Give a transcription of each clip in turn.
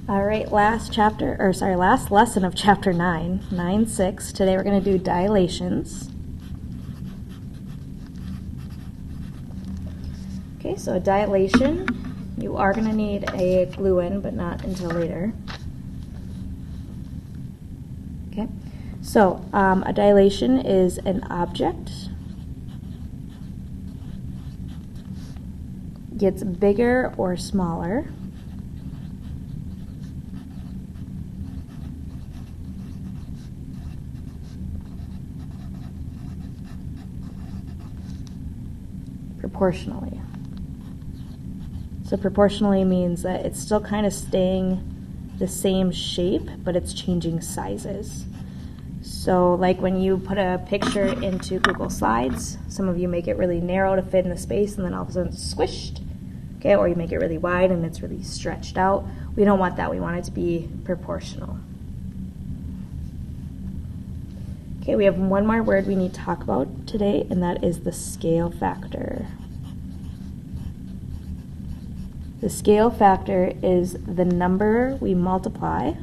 All right, last lesson of chapter 9, 9-6. Today we're going to do dilations. Okay, so a dilation, you are going to need a glue in, but not until later. Okay, so a dilation is an object gets bigger or smaller proportionally. So proportionally means that it's still kind of staying the same shape, but it's changing sizes. So like when you put a picture into Google Slides, some of you make it really narrow to fit in the space and then all of a sudden it's squished, okay? Or you make it really wide and it's really stretched out. We don't want that. We want it to be proportional. Okay, we have one more word we need to talk about today, and that is the scale factor. The scale factor is the number we multiply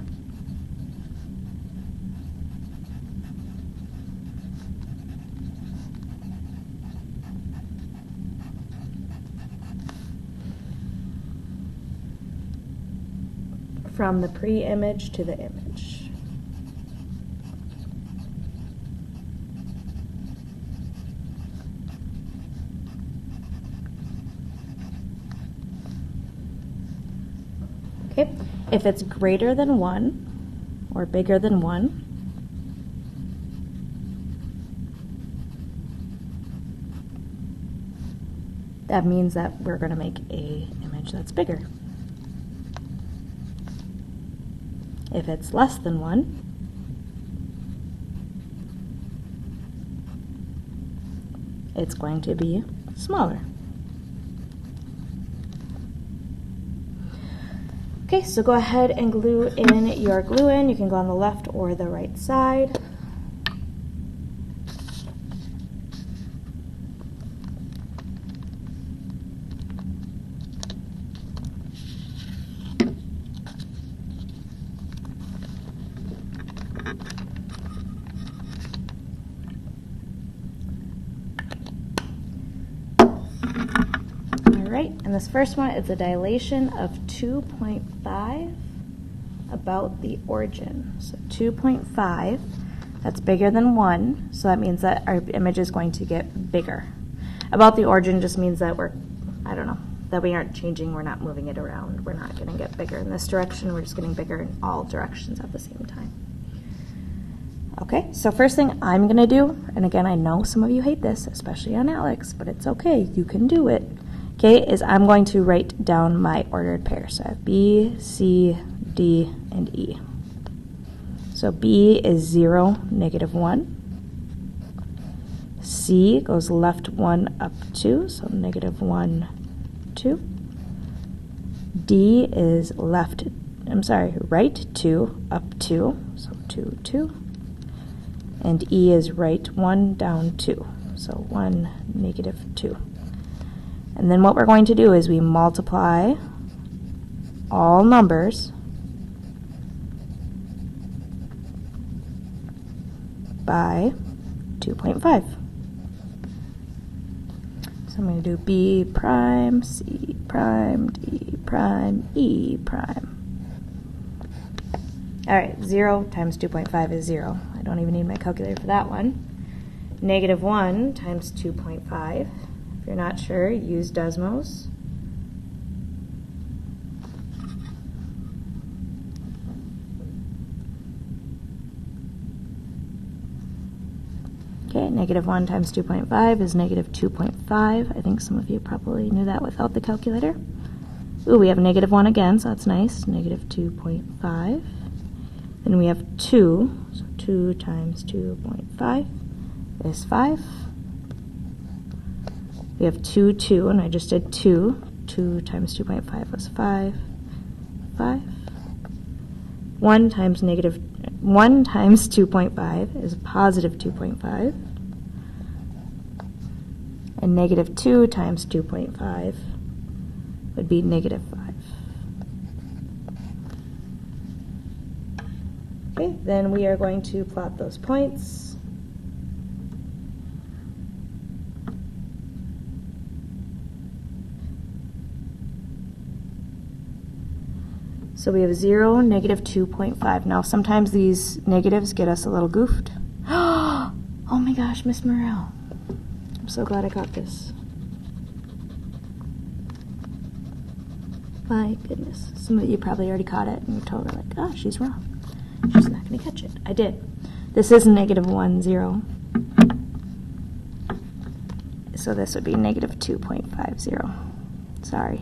from the pre-image to the image. Okay, if it's greater than 1 or bigger than 1, that means that we're going to make an image that's bigger. If it's less than 1, it's going to be smaller. Okay, so go ahead and glue in your glue in. You can go on the left or the right side. And this first one is a dilation of 2.5 about the origin. So 2.5, that's bigger than 1, so that means that our image is going to get bigger. About the origin just means that that we aren't changing, we're not moving it around. We're not going to get bigger in this direction, we're just getting bigger in all directions at the same time. Okay, so first thing I'm going to do, and again, I know some of you hate this, especially on Alex, but it's okay, you can do it. Okay, is I'm going to write down my ordered pair. So I have B, C, D, and E. So B is 0, negative 1. C goes left 1, up 2, so negative 1, 2. D is right 2, up 2, so 2, 2. And E is right 1, down 2, so 1, negative 2. And then what we're going to do is we multiply all numbers by 2.5. So I'm going to do B prime, C prime, D prime, E prime. All right, 0 times 2.5 is 0. I don't even need my calculator for that one. Negative 1 times 2.5. If you're not sure, use Desmos. Okay, negative 1 times 2.5 is negative 2.5. I think some of you probably knew that without the calculator. Ooh, we have negative 1 again, so that's nice. Negative 2.5. Then we have 2, so 2 times 2.5 is 5. We have 2, 2, and I just did 2. 2 times 2.5 was 5. 5. 1 times 2.5 is positive 2.5. And negative 2 times 2.5 would be negative 5. Okay, then we are going to plot those points. So we have 0, negative 2.5. Now sometimes these negatives get us a little goofed. Oh my gosh, Miss Morrell. I'm so glad I caught this. My goodness. Some of you probably already caught it and you're totally like, oh, she's wrong. She's not going to catch it. I did. This is negative 1, 0. So this would be negative 2.50. Sorry.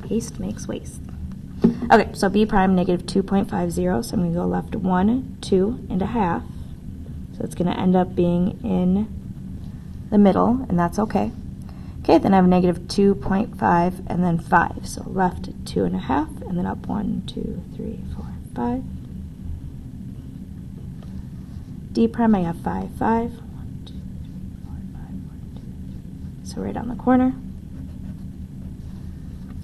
Haste makes waste. Okay, so B prime negative 2.50, so I'm going to go left 1, 2, and a half. So it's going to end up being in the middle, and that's okay. Okay, then I have negative 2.5 and then 5. So left 2 and a half, and then up 1, 2, 3, 4, 5. D prime I have 5, 5. 1, 2, 3, 4, 5, 1, 2, 3. So right on the corner.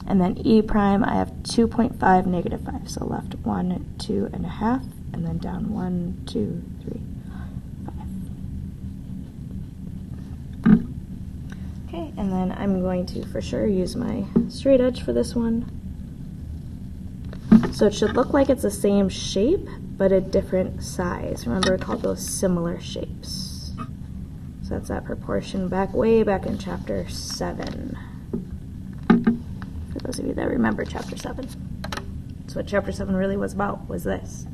And then E prime, I have 2.5, negative 5. So left 1, 2 and a half, and then down 1, 2, 3, 5. Okay, and then I'm going to for sure use my straight edge for this one. So it should look like it's the same shape, but a different size. Remember, I called those similar shapes. So that's that proportion way back in chapter 7. Those of you that remember chapter 7. So what chapter 7 really was about was this.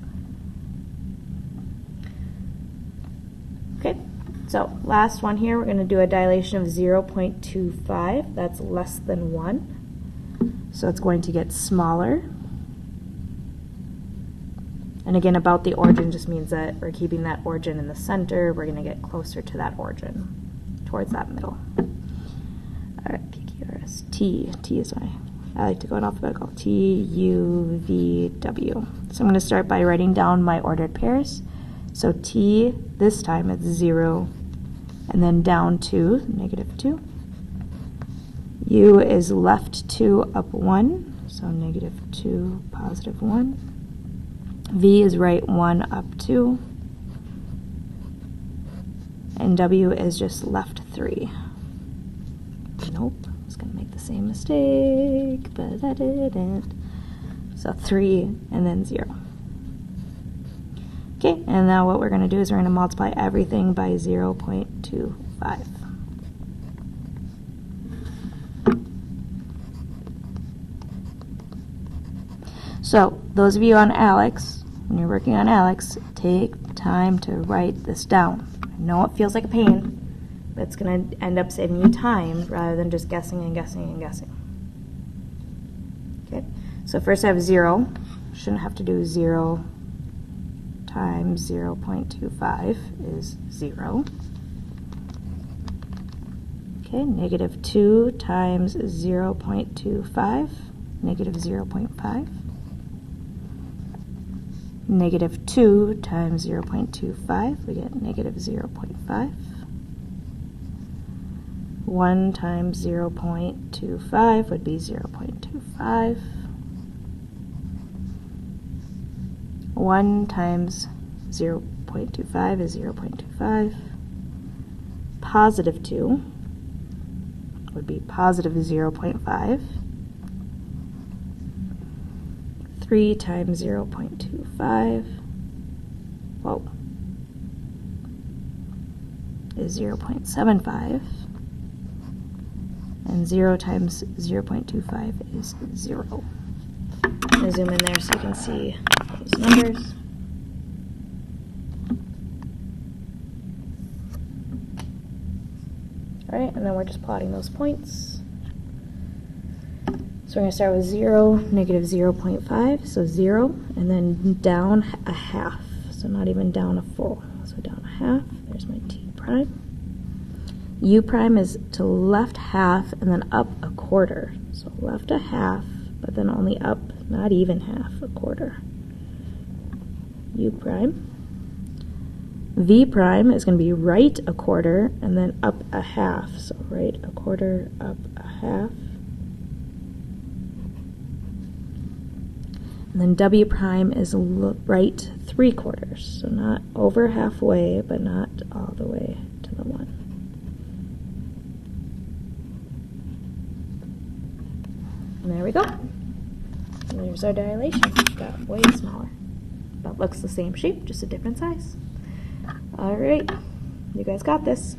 Okay, so last one here, we're going to do a dilation of 0.25. That's less than 1. So it's going to get smaller. And again, about the origin just means that we're keeping that origin in the center. We're going to get closer to that origin, towards that middle. All right, P, Q, R, S, T. T is I like to go in alphabetical. T, U, V, W. So I'm going to start by writing down my ordered pairs. So T, this time it's 0, and then down 2, negative 2. U is left 2, up 1, so negative 2, positive 1. V is right 1, up 2. And W is just left 3. Nope. Going to make the same mistake, but I didn't. So 3 and then 0. Okay, and now what we're going to do is we're going to multiply everything by 0.25. So those of you on Alex, when you're working on Alex, take time to write this down. I know it feels like a pain. It's going to end up saving you time rather than just guessing and guessing and guessing. Okay, so first I have 0. Shouldn't have to do 0 times 0.25 is 0. Okay, negative 2 times 0.25, negative 0.5. Negative 2 times 0.25, we get negative 0.5. 1 times 0.25 would be 0.25. 1 times 0.25 is 0.25. Positive 2 would be positive 0.5. 3 times 0.25, whoa, is 0.75. And 0 times 0.25 is 0. I'm going to zoom in there so you can see those numbers. All right, and then we're just plotting those points. So we're going to start with 0, negative 0.5, so 0, and then down a half, so not even down a full. So down a half, there's my T prime. U prime is to left half and then up a quarter. So left a half, but then only up, not even half, a quarter. U prime. V prime is going to be right a quarter and then up a half. So right a quarter, up a half. And then W prime is right 3/4. So not over halfway, but not all the way to the 1. And there we go. There's our dilation. It got way smaller. But looks the same shape, just a different size. All right, you guys got this.